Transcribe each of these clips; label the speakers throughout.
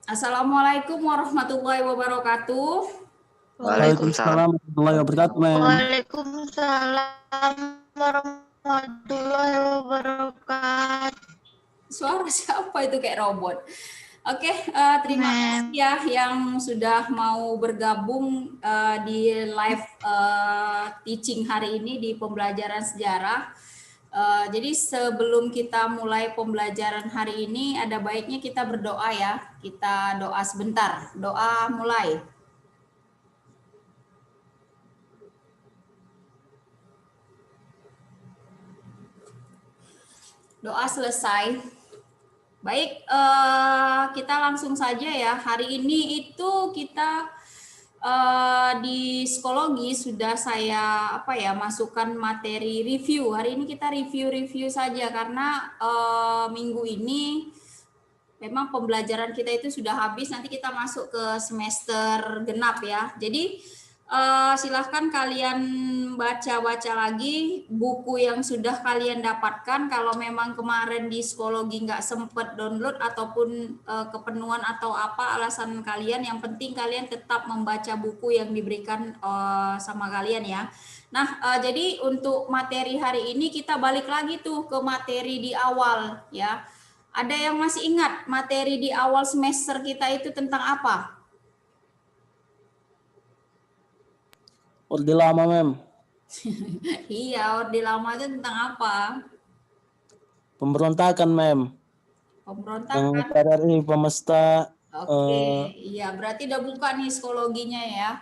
Speaker 1: Assalamualaikum warahmatullahi wabarakatuh.
Speaker 2: Waalaikumsalam.
Speaker 3: Waalaikumsalam warahmatullahi wabarakatuh, Mem.
Speaker 2: Waalaikumsalam warahmatullahi wabarakatuh.
Speaker 1: Suara siapa itu kayak robot? Oke, terima kasih
Speaker 2: Mem.
Speaker 1: ya yang sudah mau bergabung di live teaching hari ini di pembelajaran sejarah. Jadi sebelum kita mulai pembelajaran hari ini, ada baiknya kita berdoa ya. Kita doa sebentar. Doa mulai. Doa selesai. Baik, kita langsung saja ya. Hari ini itu kita di psikologi sudah saya masukkan materi review. Hari ini kita review saja karena minggu ini memang pembelajaran kita itu sudah habis. Nanti kita masuk ke semester genap ya. Jadi silahkan kalian baca-baca lagi buku yang sudah kalian dapatkan. Kalau memang kemarin di psikologi nggak sempat download ataupun kepenuhan atau apa alasan kalian, yang penting kalian tetap membaca buku yang diberikan sama kalian ya. Nah, jadi untuk materi hari ini kita balik lagi tuh ke materi di awal ya. Ada yang masih ingat materi di awal semester kita itu tentang apa?
Speaker 3: Orde Lama, Mem.
Speaker 1: Iya, Orde Lama itu tentang apa?
Speaker 3: Pemberontakan, Mem.
Speaker 1: Pemberontakan.
Speaker 3: Yang PRRI Pemesta.
Speaker 1: Oke, iya berarti udah buka nih psikologinya ya.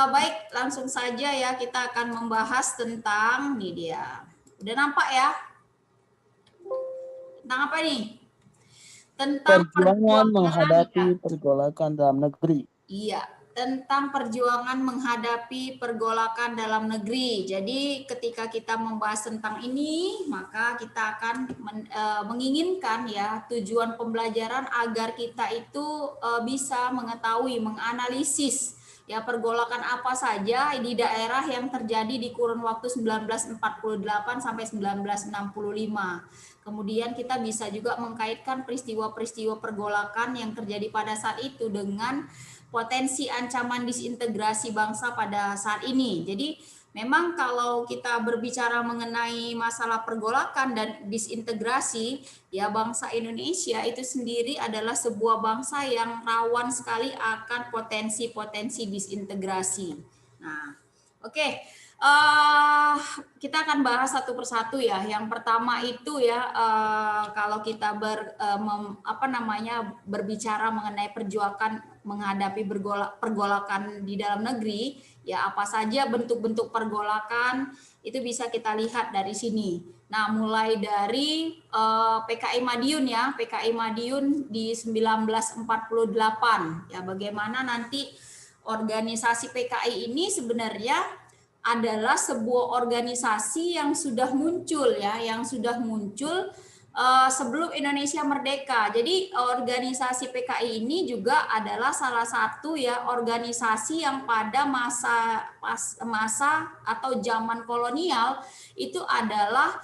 Speaker 1: Baik, langsung saja ya kita akan membahas tentang nih dia. Udah nampak ya? Tentang apa nih? Tentang
Speaker 3: Perjuangan menghadapi
Speaker 1: ya.
Speaker 3: pergolakan dalam negeri.
Speaker 1: Iya, tentang perjuangan menghadapi pergolakan dalam negeri. Jadi ketika kita membahas tentang ini, maka kita akan menginginkan ya tujuan pembelajaran agar kita itu bisa mengetahui, menganalisis ya pergolakan apa saja di daerah yang terjadi di kurun waktu 1948 sampai 1965. Kemudian kita bisa juga mengkaitkan peristiwa-peristiwa pergolakan yang terjadi pada saat itu dengan potensi ancaman disintegrasi bangsa pada saat ini. Jadi memang kalau kita berbicara mengenai masalah pergolakan dan disintegrasi, ya bangsa Indonesia itu sendiri adalah sebuah bangsa yang rawan sekali akan potensi-potensi disintegrasi. Nah, oke. Kita akan bahas satu persatu ya. Yang pertama itu ya kalau kita berbicara mengenai perjuangan menghadapi pergolakan di dalam negeri, ya apa saja bentuk-bentuk pergolakan itu bisa kita lihat dari sini. Nah, mulai dari PKI Madiun ya, PKI Madiun di 1948 ya, bagaimana nanti organisasi PKI ini sebenarnya adalah sebuah organisasi yang sudah muncul ya, yang sudah muncul sebelum Indonesia merdeka. Jadi organisasi PKI ini juga adalah salah satu ya organisasi yang pada masa atau zaman kolonial itu adalah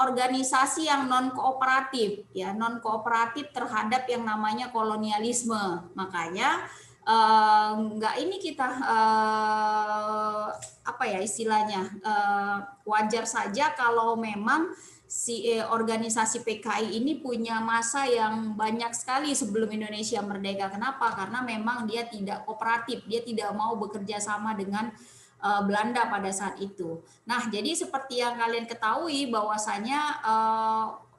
Speaker 1: organisasi yang non kooperatif ya, non kooperatif terhadap yang namanya kolonialisme. Makanya nggak ini kita istilahnya wajar saja kalau memang si organisasi PKI ini punya masa yang banyak sekali sebelum Indonesia merdeka. Kenapa? Karena memang dia tidak kooperatif, dia tidak mau bekerja sama dengan Belanda pada saat itu. Nah, jadi seperti yang kalian ketahui bahwasanya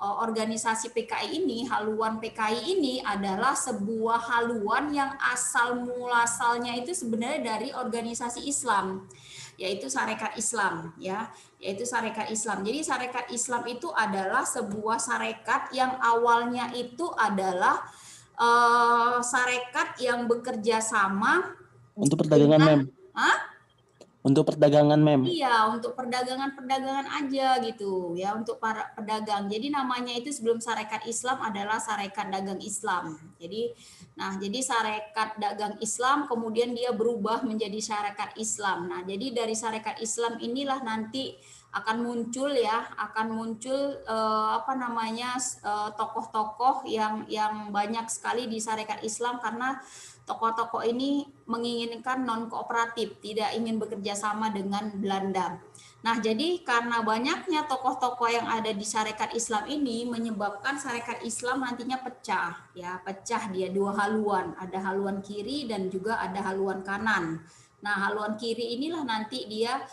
Speaker 1: organisasi PKI ini, haluan PKI ini adalah sebuah haluan yang asal muasalnya itu sebenarnya dari organisasi Islam, yaitu Sarekat Islam ya, yaitu Sarekat Islam. Jadi Sarekat Islam itu adalah sebuah sarekat yang awalnya itu adalah sarekat yang bekerja sama
Speaker 3: untuk perdagangan, Mem. Untuk perdagangan, Mem.
Speaker 1: Iya, untuk perdagangan aja gitu ya, untuk para pedagang. Jadi namanya itu sebelum Sarekat Islam adalah Sarekat Dagang Islam. Jadi Sarekat Dagang Islam kemudian dia berubah menjadi Sarekat Islam. Nah, jadi dari Sarekat Islam inilah nanti akan muncul ya, apa namanya tokoh-tokoh yang banyak sekali di Sarekat Islam, karena tokoh-tokoh ini menginginkan non kooperatif, tidak ingin bekerja sama dengan Belanda. Nah, jadi karena banyaknya tokoh-tokoh yang ada di Sarekat Islam ini menyebabkan Sarekat Islam nantinya pecah, ya, pecah dia dua haluan, ada haluan kiri dan juga ada haluan kanan. Nah, haluan kiri inilah nanti dia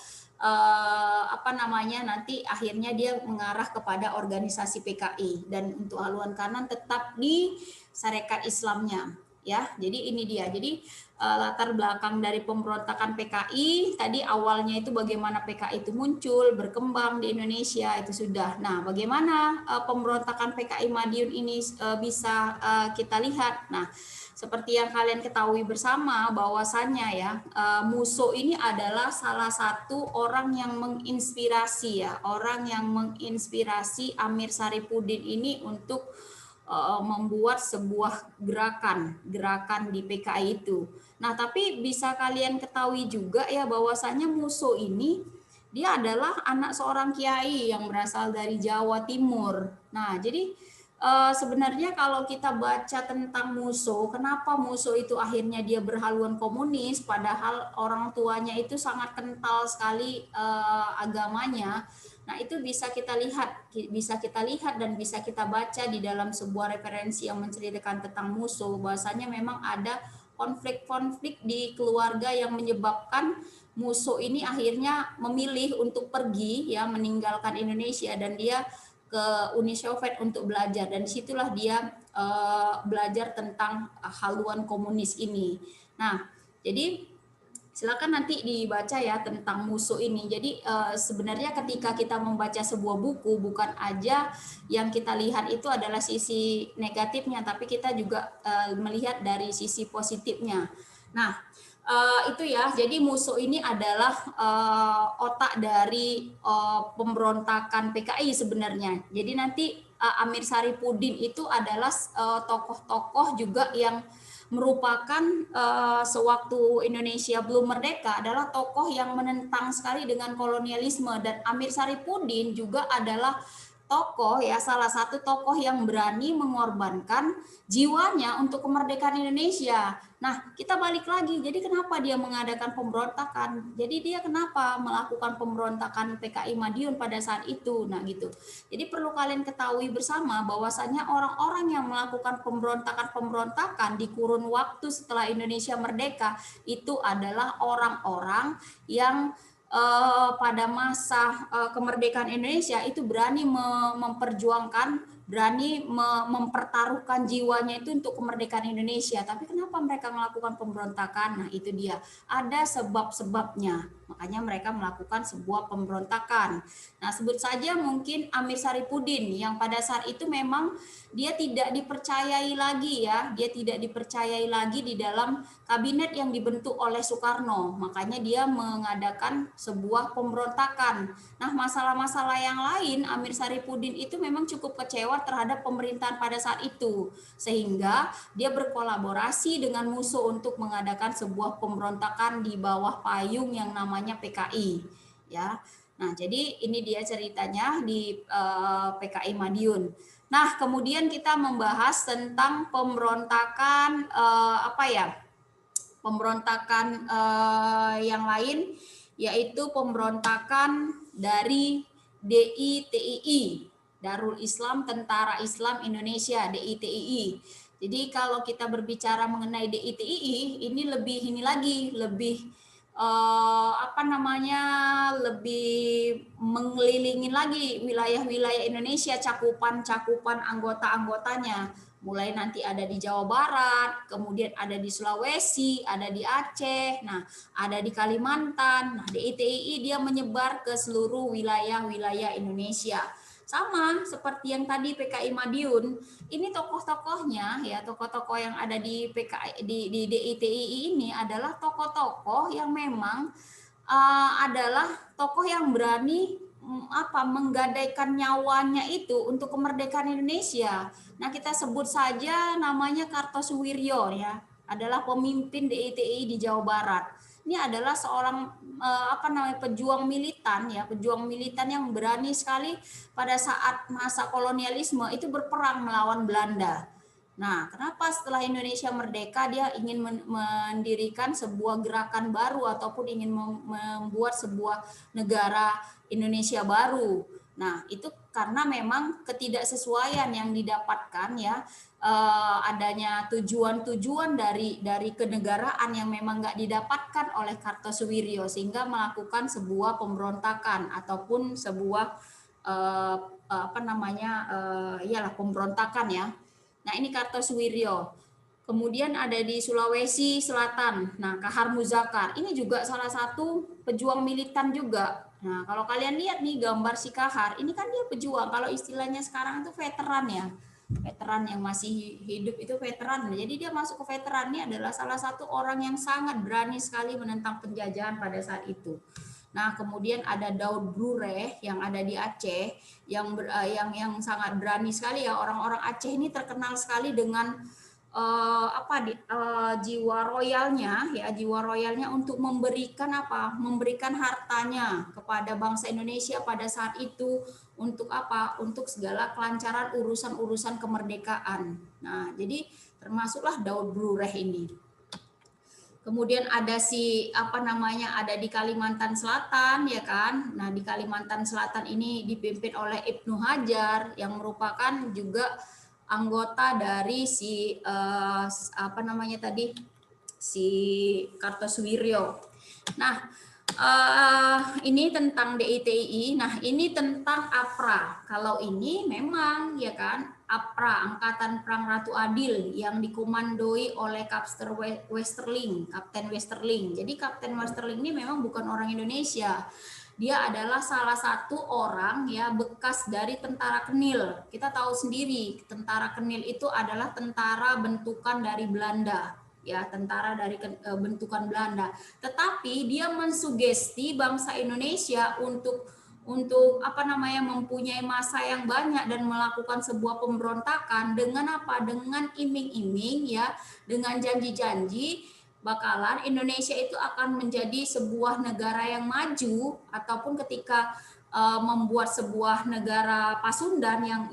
Speaker 1: nanti akhirnya dia mengarah kepada organisasi PKI, dan untuk haluan kanan tetap di Sarekat Islamnya, ya. Jadi ini dia. Jadi latar belakang dari pemberontakan PKI tadi, awalnya itu bagaimana PKI itu muncul, berkembang di Indonesia, itu sudah. Nah, bagaimana pemberontakan PKI Madiun ini bisa kita lihat. Nah, seperti yang kalian ketahui bersama bahwasannya ya, Musso ini adalah salah satu orang yang menginspirasi ya, orang yang menginspirasi Amir Saripudin ini untuk membuat sebuah gerakan di PKI itu. Nah, tapi bisa kalian ketahui juga ya bahwasannya Musso ini dia adalah anak seorang kiai yang berasal dari Jawa Timur. Nah, jadi sebenarnya kalau kita baca tentang Musso, kenapa Musso itu akhirnya dia berhaluan komunis, padahal orang tuanya itu sangat kental sekali agamanya. Nah, itu bisa kita lihat dan bisa kita baca di dalam sebuah referensi yang menceritakan tentang Musso, bahwasanya memang ada konflik-konflik di keluarga yang menyebabkan Musso ini akhirnya memilih untuk pergi ya, meninggalkan Indonesia, dan dia ke Uni Soviet untuk belajar, dan disitulah dia belajar tentang haluan komunis ini. Nah, jadi silakan nanti dibaca ya tentang Musso ini. Jadi sebenarnya ketika kita membaca sebuah buku, bukan aja yang kita lihat itu adalah sisi negatifnya, tapi kita juga melihat dari sisi positifnya. Nah, itu ya. Jadi Musso ini adalah otak dari pemberontakan PKI sebenarnya. Jadi nanti Amir Saripudin itu adalah tokoh-tokoh juga yang merupakan sewaktu Indonesia belum merdeka adalah tokoh yang menentang sekali dengan kolonialisme, dan Amir Saripudin juga adalah tokoh ya, salah satu tokoh yang berani mengorbankan jiwanya untuk kemerdekaan Indonesia. Nah, kita balik lagi. Jadi kenapa dia mengadakan pemberontakan? Jadi dia kenapa melakukan pemberontakan PKI Madiun pada saat itu? Nah, gitu. Jadi perlu kalian ketahui bersama bahwasannya orang-orang yang melakukan pemberontakan di kurun waktu setelah Indonesia merdeka itu adalah orang-orang yang pada masa kemerdekaan Indonesia itu berani memperjuangkan, berani mempertaruhkan jiwanya itu untuk kemerdekaan Indonesia. Tapi kenapa mereka melakukan pemberontakan? Nah, itu dia. Ada sebab-sebabnya. Makanya mereka melakukan sebuah pemberontakan. Nah, sebut saja mungkin Amir Saripudin yang pada saat itu memang dia tidak dipercayai lagi ya. Dia tidak dipercayai lagi di dalam kabinet yang dibentuk oleh Soekarno. Makanya dia mengadakan sebuah pemberontakan. Nah, masalah-masalah yang lain, Amir Saripudin itu memang cukup kecewa terhadap pemerintahan pada saat itu, sehingga dia berkolaborasi dengan Musso untuk mengadakan sebuah pemberontakan di bawah payung yang namanya PKI ya. Nah, jadi ini dia ceritanya di PKI Madiun. Nah, kemudian kita membahas tentang pemberontakan pemberontakan yang lain, yaitu pemberontakan dari DITII, Darul Islam Tentara Islam Indonesia, DITII. Jadi kalau kita berbicara mengenai DITII, ini lebih lebih mengelilingin lagi wilayah-wilayah Indonesia, cakupan anggota-anggotanya. Mulai nanti ada di Jawa Barat, kemudian ada di Sulawesi, ada di Aceh, nah ada di Kalimantan. Nah, DITII dia menyebar ke seluruh wilayah-wilayah Indonesia. Sama seperti yang tadi PKI Madiun, ini tokoh-tokohnya ya, tokoh-tokoh yang ada di PKI di DITII ini adalah tokoh-tokoh yang memang adalah tokoh yang berani menggadaikan nyawanya itu untuk kemerdekaan Indonesia. Nah, kita sebut saja namanya Kartosuwiryo ya, adalah pemimpin DITII di Jawa Barat. ini adalah seorang pejuang militan ya, pejuang militan yang berani sekali pada saat masa kolonialisme itu berperang melawan Belanda. Nah, kenapa setelah Indonesia merdeka dia ingin mendirikan sebuah gerakan baru ataupun ingin membuat sebuah negara Indonesia baru. Nah, itu karena memang ketidaksesuaian yang didapatkan ya, adanya tujuan-tujuan dari kenegaraan yang memang nggak didapatkan oleh Kartosuwiryo sehingga melakukan sebuah pemberontakan ataupun sebuah iyalah pemberontakan ya. Nah, ini Kartosuwiryo. Kemudian ada di Sulawesi Selatan. Nah, Kahar Muzakar. Ini juga salah satu pejuang militan juga. Nah, kalau kalian lihat nih gambar si Kahar, ini kan dia pejuang. Kalau istilahnya sekarang itu veteran ya. Veteran yang masih hidup itu veteran. Jadi dia masuk ke veteran ini adalah salah satu orang yang sangat berani sekali menentang penjajahan pada saat itu. Nah, kemudian ada Daud Blureh yang ada di Aceh yang sangat berani sekali ya. Orang-orang Aceh ini terkenal sekali dengan jiwa royalnya ya, jiwa royalnya untuk memberikan memberikan hartanya kepada bangsa Indonesia pada saat itu untuk untuk segala kelancaran urusan-urusan kemerdekaan. Nah, jadi termasuklah Daud Blureh ini. Kemudian ada ada di Kalimantan Selatan ya kan. Nah, di Kalimantan Selatan ini dipimpin oleh Ibnu Hajar yang merupakan juga anggota dari si Kartosuwiryo. Nah, ini tentang DITI. Nah, ini tentang APRA. Kalau ini memang ya kan APRA, Angkatan Perang Ratu Adil yang dikomandoi oleh Kapten Westerling. Jadi Kapten Westerling ini memang bukan orang Indonesia. Dia adalah salah satu orang ya bekas dari tentara Kenil. Kita tahu sendiri tentara Kenil itu adalah tentara bentukan dari Belanda. Ya, tentara dari bentukan Belanda. Tetapi dia mensugesti bangsa Indonesia untuk mempunyai massa yang banyak dan melakukan sebuah pemberontakan dengan dengan iming-iming ya, dengan janji-janji bakalan Indonesia itu akan menjadi sebuah negara yang maju ataupun ketika membuat sebuah negara Pasundan yang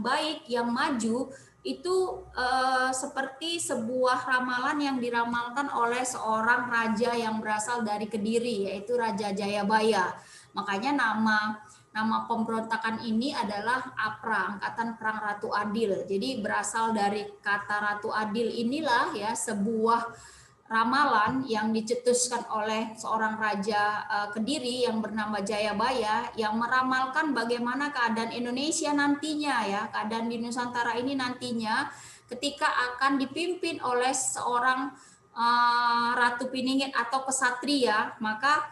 Speaker 1: baik, yang maju itu seperti sebuah ramalan yang diramalkan oleh seorang raja yang berasal dari Kediri, yaitu Raja Jayabaya. Makanya nama pemberontakan ini adalah APRA, Angkatan Perang Ratu Adil. Jadi berasal dari kata Ratu Adil inilah ya sebuah ramalan yang dicetuskan oleh seorang raja Kediri yang bernama Jayabaya yang meramalkan bagaimana keadaan Indonesia nantinya ya, keadaan di Nusantara ini nantinya ketika akan dipimpin oleh seorang Ratu Piningit atau kesatria, maka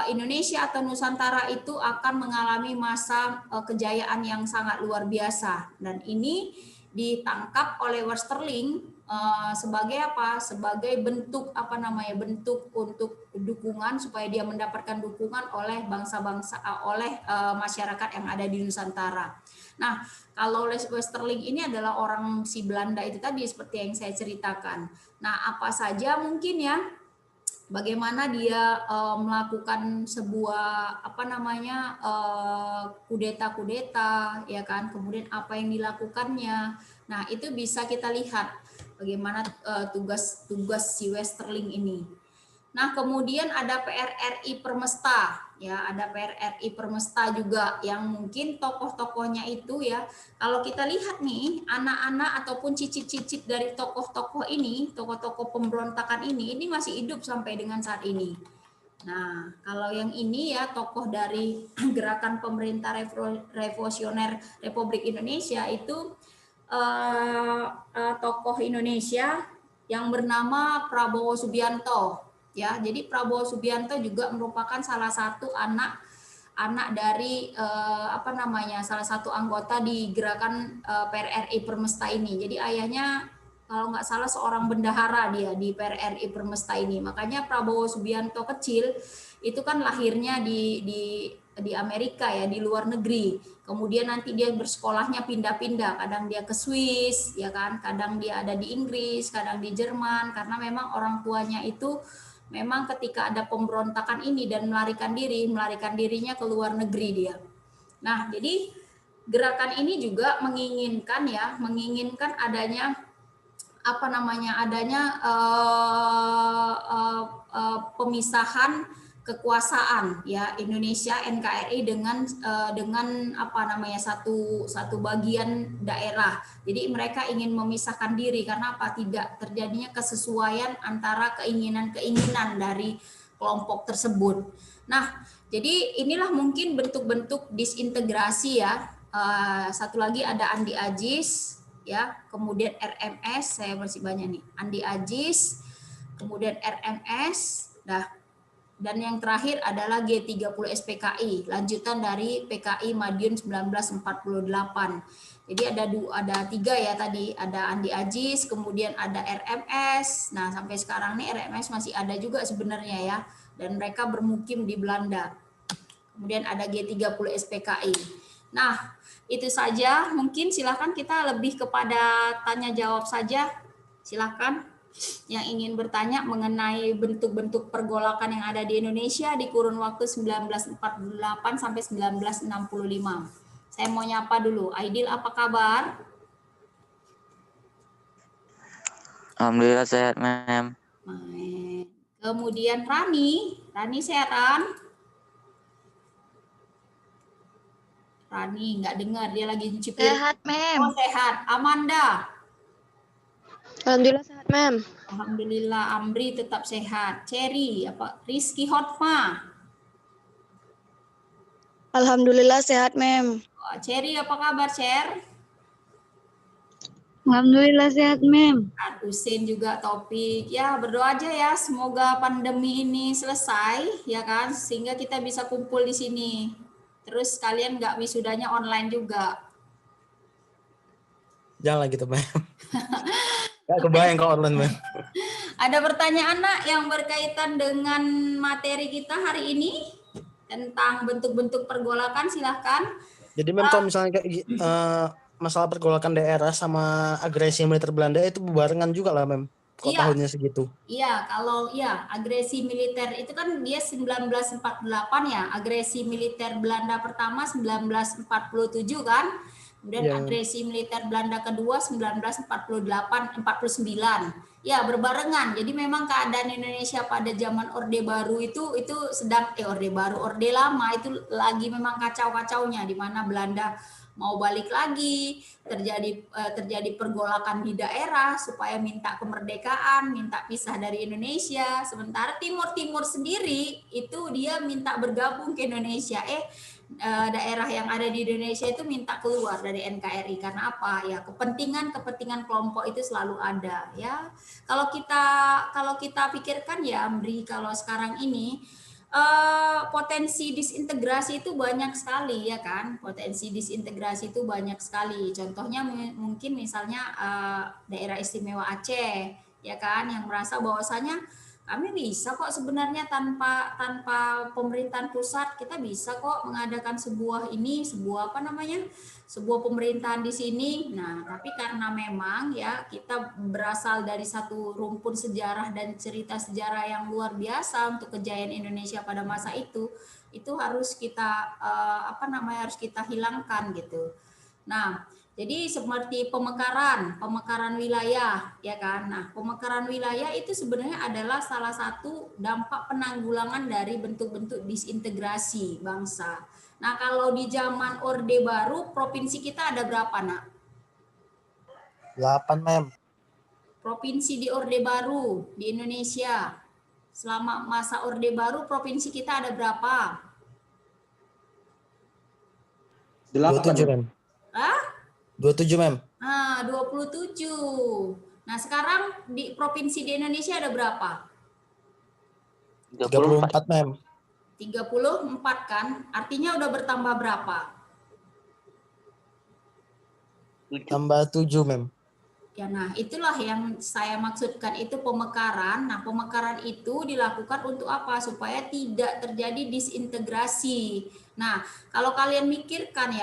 Speaker 1: Indonesia atau Nusantara itu akan mengalami masa kejayaan yang sangat luar biasa. Dan ini ditangkap oleh Westerling sebagai sebagai bentuk bentuk untuk dukungan supaya dia mendapatkan dukungan oleh bangsa-bangsa oleh masyarakat yang ada di Nusantara. Nah, kalau Westerling ini adalah orang si Belanda itu tadi seperti yang saya ceritakan. Nah, apa saja mungkin ya bagaimana dia melakukan sebuah kudeta ya kan, kemudian apa yang dilakukannya. Nah, itu bisa kita lihat bagaimana tugas si Westerling ini. Nah, kemudian ada PRRI Permesta ya, ada PRRI Permesta juga yang mungkin tokoh-tokohnya itu ya, kalau kita lihat nih anak-anak ataupun cicit-cicit dari tokoh-tokoh ini, tokoh-tokoh pemberontakan ini masih hidup sampai dengan saat ini. Nah, kalau yang ini ya tokoh dari Gerakan Pemerintah Revolusioner Republik Indonesia itu tokoh Indonesia yang bernama Prabowo Subianto ya. Jadi Prabowo Subianto juga merupakan salah satu anak dari salah satu anggota di Gerakan PRRI Permesta ini. Jadi ayahnya kalau nggak salah seorang bendahara dia di PRRI Permesta ini. Makanya Prabowo Subianto kecil itu kan lahirnya di di Amerika ya, di luar negeri. Kemudian nanti dia bersekolahnya pindah-pindah, kadang dia ke Swiss ya kan, kadang dia ada di Inggris, kadang di Jerman, karena memang orang tuanya itu memang ketika ada pemberontakan ini dan melarikan dirinya ke luar negeri dia. Nah, jadi gerakan ini juga menginginkan adanya pemisahan kekuasaan ya Indonesia NKRI dengan satu bagian daerah. Jadi mereka ingin memisahkan diri karena apa? Tidak terjadinya kesesuaian antara keinginan-keinginan dari kelompok tersebut. Nah, jadi inilah mungkin bentuk-bentuk disintegrasi ya. Satu lagi ada Andi Ajis ya, kemudian RMS, saya masih banyak nih, Andi Ajis, kemudian RMS, dan yang terakhir adalah G30 SPKI, lanjutan dari PKI Madiun 1948. Jadi ada 3 ya tadi, ada Andi Ajis, kemudian ada RMS. Nah, sampai sekarang nih RMS masih ada juga sebenarnya ya, dan mereka bermukim di Belanda. Kemudian ada G30 SPKI. Nah, itu saja. Mungkin silakan kita lebih kepada tanya jawab saja. Silakan yang ingin bertanya mengenai bentuk-bentuk pergolakan yang ada di Indonesia di kurun waktu 1948 sampai 1965. Saya mau nyapa dulu. Aidil, apa kabar?
Speaker 4: Alhamdulillah sehat, Mem.
Speaker 1: Kemudian Rani sehat, Rani nggak dengar, dia lagi nyuci piring.
Speaker 2: Sehat, Mem.
Speaker 1: Oh, sehat. Amanda?
Speaker 5: Alhamdulillah sehat, Mem.
Speaker 1: Alhamdulillah, Amri tetap sehat. Cherry, Rizky Hotma?
Speaker 5: Alhamdulillah sehat, Mem.
Speaker 1: Cherry, apa kabar, Cher?
Speaker 2: Alhamdulillah sehat, Mem.
Speaker 1: Husin juga topik. Ya, berdoa aja ya, semoga pandemi ini selesai, ya kan, sehingga kita bisa kumpul di sini. Terus kalian nggak wisudanya online juga.
Speaker 3: Jangan gitu, Mem. Gak kebayang kalau online, Mem.
Speaker 1: Ada pertanyaan, Nak, yang berkaitan dengan materi kita hari ini tentang bentuk-bentuk pergolakan, silahkan.
Speaker 3: Jadi Mem, kalau misalnya kayak masalah pergolakan daerah sama agresi militer Belanda itu berbarengan juga lah, Mem. Kok tahunnya segitu?
Speaker 1: Iya, kalau ya agresi militer itu kan dia 1948 ya, agresi militer Belanda pertama 1947 kan. Kemudian agresi militer Belanda kedua 1949. Ya, berbarengan. Jadi memang keadaan Indonesia pada zaman Orde Baru itu sedang Orde Lama itu lagi memang kacau-kacaunya, di mana Belanda mau balik lagi, terjadi pergolakan di daerah supaya minta kemerdekaan, minta pisah dari Indonesia. Sementara Timur sendiri itu dia minta bergabung ke Indonesia. Daerah yang ada di Indonesia itu minta keluar dari NKRI karena apa? Ya, kepentingan kelompok itu selalu ada ya. Kalau kita pikirkan ya, Amri, kalau sekarang ini potensi disintegrasi itu banyak sekali ya kan, contohnya mungkin misalnya daerah istimewa Aceh ya kan, yang merasa bahwasanya kami bisa kok sebenarnya tanpa pemerintahan pusat, kita bisa kok mengadakan sebuah pemerintahan di sini. Nah, tapi karena memang ya kita berasal dari satu rumpun sejarah dan cerita sejarah yang luar biasa untuk kejayaan Indonesia pada masa itu harus kita harus kita hilangkan gitu. Nah, jadi seperti pemekaran wilayah ya kan. Nah, pemekaran wilayah itu sebenarnya adalah salah satu dampak penanggulangan dari bentuk-bentuk disintegrasi bangsa. Nah, kalau di zaman Orde Baru, provinsi kita ada berapa, Nak?
Speaker 3: 8, Mem.
Speaker 1: Provinsi di Orde Baru di Indonesia. Selama masa Orde Baru, provinsi kita ada berapa?
Speaker 3: 27, Mem. 27, Mem.
Speaker 1: 27. Nah, sekarang di provinsi di Indonesia ada berapa?
Speaker 3: 34, Mem.
Speaker 1: 34 kan? Artinya udah bertambah berapa?
Speaker 3: Tambah 7, Mem.
Speaker 1: Ya, nah itulah yang saya maksudkan itu pemekaran. Nah, pemekaran itu dilakukan untuk apa? Supaya tidak terjadi disintegrasi. Nah, kalau kalian pikirkan,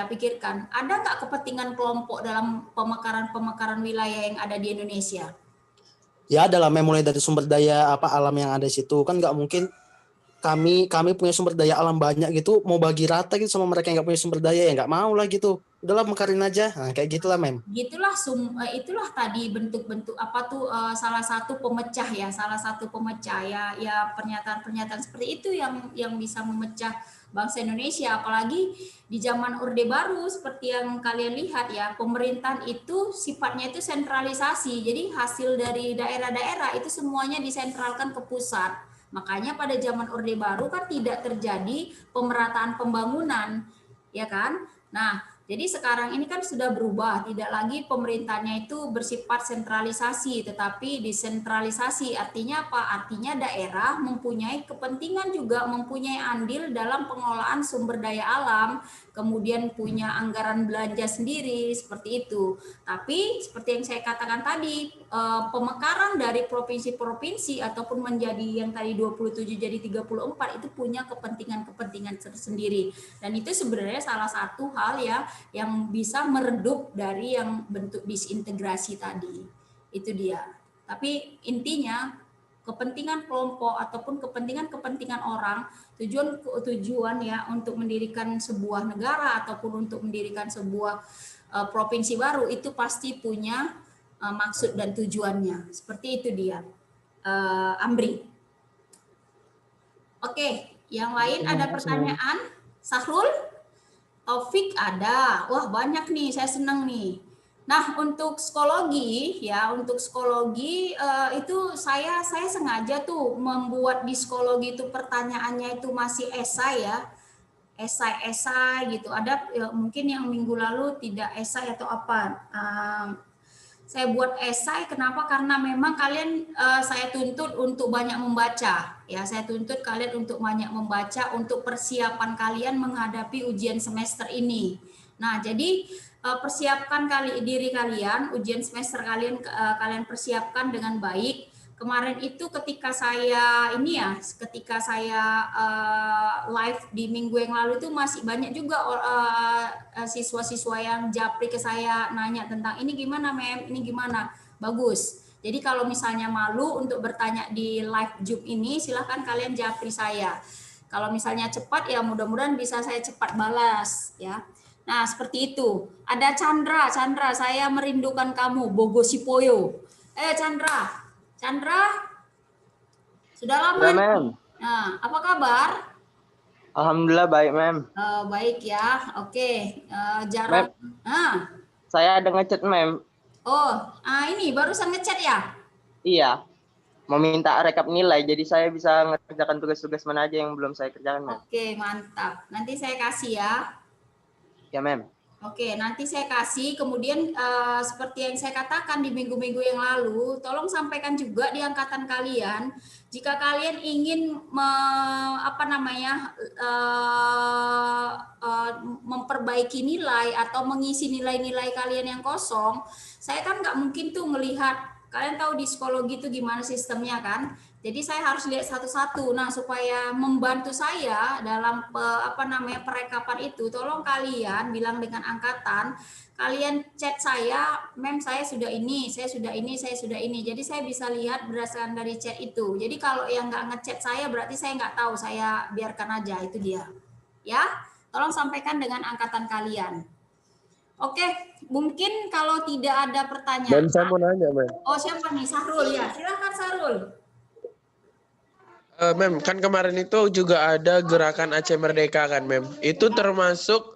Speaker 1: ada nggak kepentingan kelompok dalam pemekaran wilayah yang ada di Indonesia?
Speaker 3: Ya adalah mulai dari sumber daya alam yang ada di situ kan nggak mungkin kami punya sumber daya alam banyak gitu mau bagi rata gitu sama mereka yang nggak punya sumber daya ya nggak mau lah gitu. Udahlah mekarin aja. Nah, kayak gitulah Mem.
Speaker 1: Itulah tadi bentuk-bentuk apa tuh salah satu pemecah ya pernyataan-pernyataan seperti itu yang bisa memecah bangsa Indonesia, apalagi di zaman Orde Baru seperti yang kalian lihat ya, pemerintahan itu sifatnya itu sentralisasi. Jadi hasil dari daerah-daerah itu semuanya disentralkan ke pusat. Makanya pada zaman Orde Baru kan tidak terjadi pemerataan pembangunan, ya kan? Nah, jadi sekarang ini kan sudah berubah, tidak lagi pemerintahnya itu bersifat sentralisasi, tetapi desentralisasi. Artinya apa? Artinya daerah mempunyai kepentingan juga, mempunyai andil dalam pengelolaan sumber daya alam, kemudian punya anggaran belanja sendiri, seperti itu. Tapi seperti yang saya katakan tadi, pemekaran dari provinsi-provinsi ataupun menjadi yang tadi 27 jadi 34 itu punya kepentingan-kepentingan tersendiri. Dan itu sebenarnya salah satu hal ya yang bisa meredup dari yang bentuk disintegrasi tadi. Itu dia. Tapi intinya kepentingan kelompok ataupun kepentingan orang, tujuan ya untuk mendirikan sebuah negara ataupun untuk mendirikan sebuah provinsi baru itu pasti punya maksud dan tujuannya. Seperti itu dia. Amri. Oke, yang lain ada pertanyaan? Sahrul? Taufik ada. Wah, banyak nih, saya senang nih. Nah, untuk psikologi itu saya sengaja tuh membuat di psikologi itu pertanyaannya itu masih esai ya. Esai gitu. Ada ya, mungkin yang minggu lalu tidak esai atau apa. Saya buat esai kenapa? Karena memang kalian saya tuntut untuk banyak membaca. Ya, saya tuntut kalian untuk banyak membaca untuk persiapan kalian menghadapi ujian semester ini. Nah, jadi persiapkan diri kalian, ujian semester kalian persiapkan dengan baik. Kemarin itu ketika saya live di minggu yang lalu itu masih banyak juga siswa-siswa yang japri ke saya nanya tentang ini gimana Mem, ini gimana, bagus. Jadi kalau misalnya malu untuk bertanya di live Zoom ini silahkan kalian japri saya. Kalau misalnya cepat ya mudah-mudahan bisa saya cepat balas ya. Nah seperti itu. Ada Chandra, saya merindukan kamu, Bogosipoyo. Chandra, sudah lama.
Speaker 6: Ya, Mem.
Speaker 1: Nah, apa kabar?
Speaker 6: Alhamdulillah baik, Mem.
Speaker 1: Baik ya, oke. Jarak.
Speaker 6: Saya ada ngechat, Mem.
Speaker 1: Oh, ini barusan ngechat ya?
Speaker 6: Iya. Mau minta rekap nilai, jadi saya bisa mengerjakan tugas-tugas mana aja yang belum saya kerjakan, Mem.
Speaker 1: Oke, mantap. Nanti saya kasih ya.
Speaker 6: Ya, Mem.
Speaker 1: Oke, nanti saya kasih. Kemudian seperti yang saya katakan di minggu-minggu yang lalu, tolong sampaikan juga di angkatan kalian, jika kalian ingin memperbaiki nilai atau mengisi nilai-nilai kalian yang kosong, saya kan nggak mungkin tuh melihat, kalian tahu di psikologi itu gimana sistemnya kan? Jadi saya harus lihat satu-satu. Nah, supaya membantu saya dalam perekapan itu, tolong kalian bilang dengan angkatan, kalian chat saya, Mem saya sudah ini, saya sudah ini, saya sudah ini. Jadi saya bisa lihat berdasarkan dari chat itu. Jadi kalau yang nggak ngechat saya berarti saya nggak tahu, saya biarkan aja, itu dia. Ya, tolong sampaikan dengan angkatan kalian. Oke, mungkin kalau tidak ada pertanyaan.
Speaker 7: Dan saya mau nanya, Mem.
Speaker 1: Oh, siapa nih? Sahrul ya. Silakan Sahrul.
Speaker 7: Mem, kan kemarin itu juga ada gerakan Aceh Merdeka kan, Mem. Itu termasuk,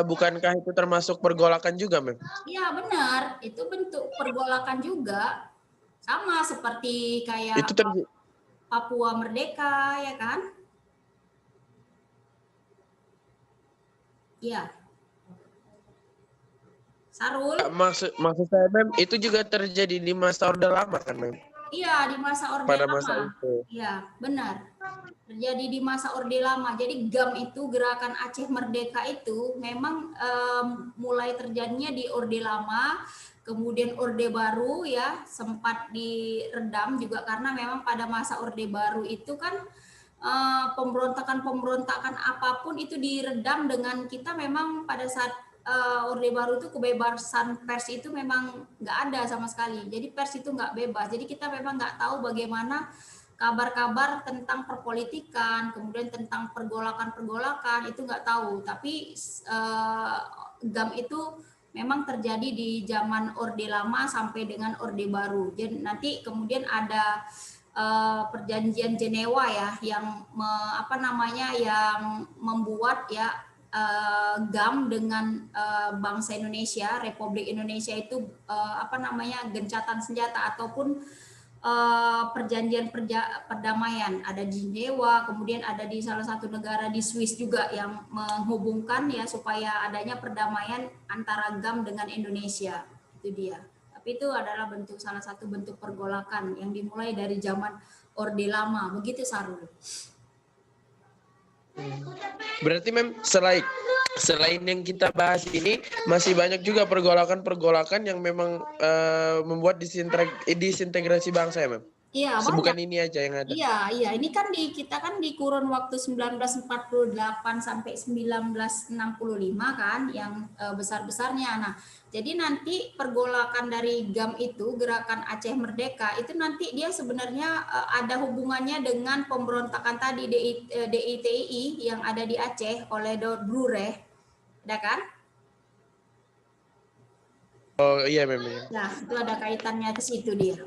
Speaker 7: bukankah itu termasuk pergolakan juga, Mem?
Speaker 1: Iya benar, itu bentuk pergolakan juga. Sama seperti kayak
Speaker 7: Itu
Speaker 1: Papua Merdeka, ya kan? Iya. Sarul?
Speaker 7: Maksud saya, Mem, itu juga terjadi di masa Orde Lama kan, Mem?
Speaker 1: Iya, di masa Orde
Speaker 7: Pada
Speaker 1: Lama.
Speaker 7: masa itu.
Speaker 1: Iya, benar. Terjadi di masa Orde Lama. Jadi GAM itu, Gerakan Aceh Merdeka itu memang mulai terjadinya di Orde Lama. kemudian Orde Baru ya sempat diredam juga karena memang pada masa Orde Baru itu kan pemberontakan apapun itu diredam dengan kita memang pada saat Orde Baru itu kebebasan pers itu memang nggak ada sama sekali. Jadi pers itu nggak bebas. Jadi kita memang nggak tahu bagaimana kabar-kabar tentang perpolitikan, kemudian tentang pergolakan itu nggak tahu. Tapi GAM itu memang terjadi di zaman Orde Lama sampai dengan Orde Baru. Jadi nanti kemudian ada perjanjian Jenewa ya yang yang membuat ya GAM dengan bangsa Indonesia, Republik Indonesia itu gencatan senjata ataupun perjanjian perdamaian. Ada di Jenewa, kemudian ada di salah satu negara di Swiss juga yang menghubungkan ya supaya adanya perdamaian antara GAM dengan Indonesia. Itu dia. Tapi itu adalah salah satu bentuk pergolakan yang dimulai dari zaman Orde Lama. Begitu Sarul.
Speaker 7: Berarti Mem, selain yang kita bahas ini, masih banyak juga pergolakan-pergolakan yang memang membuat disintegrasi bangsa ya Mem?
Speaker 1: Iya,
Speaker 7: bukan ini aja yang ada.
Speaker 1: Iya. Ini kan kita kan di kurun waktu 1948 sampai 1965 kan yang besar-besarnya. Nah, jadi nanti pergolakan dari GAM itu, Gerakan Aceh Merdeka, itu nanti dia sebenarnya ada hubungannya dengan pemberontakan tadi DITI yang ada di Aceh oleh Daud Blureh. Ada kan?
Speaker 7: Oh iya Mem.
Speaker 1: Nah, itu ada kaitannya ke situ dia.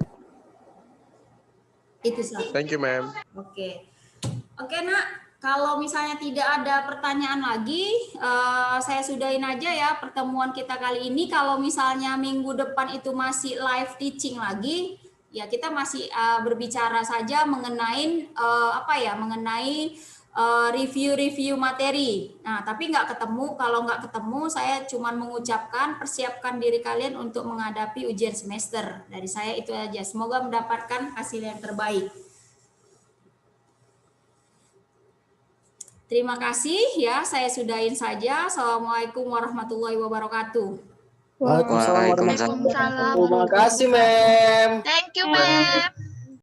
Speaker 1: Itu saja.
Speaker 7: Thank you, Ma'am.
Speaker 1: Oke, Nak. Kalau misalnya tidak ada pertanyaan lagi, saya sudahin aja ya pertemuan kita kali ini. Kalau misalnya minggu depan itu masih live teaching lagi, ya kita masih berbicara saja mengenai mengenai review materi. Nah, tapi nggak ketemu. Kalau nggak ketemu, saya cuma mengucapkan persiapkan diri kalian untuk menghadapi ujian semester. Dari saya itu aja. Semoga mendapatkan hasil yang terbaik. Terima kasih ya. Saya sudahin saja. Assalamualaikum warahmatullahi wabarakatuh.
Speaker 3: Waalaikumsalam warahmatullahi
Speaker 2: Waalaikumsalam.
Speaker 3: wabarakatuh. Terima kasih, Mem.
Speaker 2: Thank you, Mem.